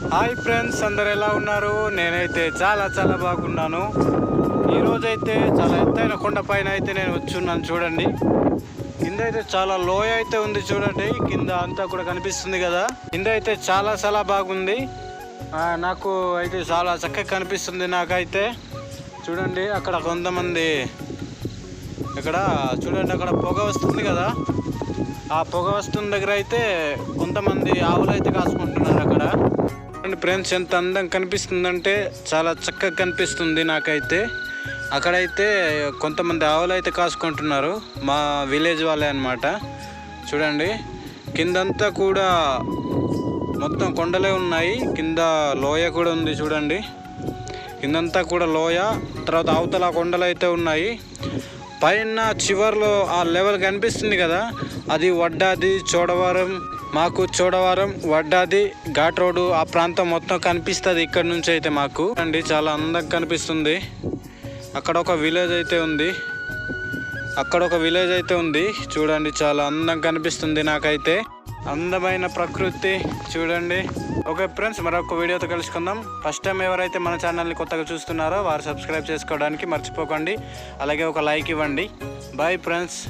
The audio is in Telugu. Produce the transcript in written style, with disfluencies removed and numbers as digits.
హాయ్ ఫ్రెండ్స్, అందరు ఎలా ఉన్నారు? నేనైతే చాలా చాలా బాగున్నాను. ఈరోజైతే చాలా ఎత్తైన కొండ పైన అయితే నేను వచ్చున్నాను. చూడండి, కింద అయితే చాలా లోయ అయితే ఉంది. చూడండి, కింద అంతా కూడా కనిపిస్తుంది కదా. కింద అయితే చాలా చాలా బాగుంది. నాకు అయితే చాలా చక్కగా కనిపిస్తుంది. నాకైతే చూడండి, అక్కడ కొంతమంది చూడండి, అక్కడ పొగ వస్తుంది కదా. ఆ పొగ వస్తున్న దగ్గర అయితే కొంతమంది ఆవులు అయితే కాసుకుంటున్నారు. అక్కడ ఫ్రెండ్స్, ఎంత అందం కనిపిస్తుందంటే చాలా చక్కగా కనిపిస్తుంది నాకైతే. అక్కడైతే కొంతమంది ఆవులు అయితే కాసుకుంటున్నారు, మా విలేజ్ వాళ్ళే అన్నమాట. చూడండి, కిందంతా కూడా మొత్తం కొండలే ఉన్నాయి. కింద లోయ కూడా ఉంది. చూడండి, కిందంతా కూడా లోయ, తర్వాత అవతల కొండలు అయితే ఉన్నాయి. పైన చివర్లో ఆ లెవెల్ కనిపిస్తుంది కదా, అది వడ్డాది చోడవరం. మాకు చోడవరం, వడ్డాది, ఘాట్ రోడ్డు ఆ ప్రాంతం మొత్తం కనిపిస్తుంది ఇక్కడ నుంచి అయితే మాకు. అండి, చాలా అందంగా కనిపిస్తుంది. అక్కడ ఒక విలేజ్ అయితే ఉంది. చూడండి, చాలా అందంగా కనిపిస్తుంది నాకైతే. అందమైన ప్రకృతి చూడండి. ఓకే ఫ్రెండ్స్, మరొక వీడియోతో కలుసుకుందాం. ఫస్ట్ టైం ఎవరైతే మన ఛానల్ని కొత్తగా చూస్తున్నారో వారు సబ్స్క్రైబ్ చేసుకోవడానికి మర్చిపోకండి. అలాగే ఒక లైక్ ఇవ్వండి. Bye friends.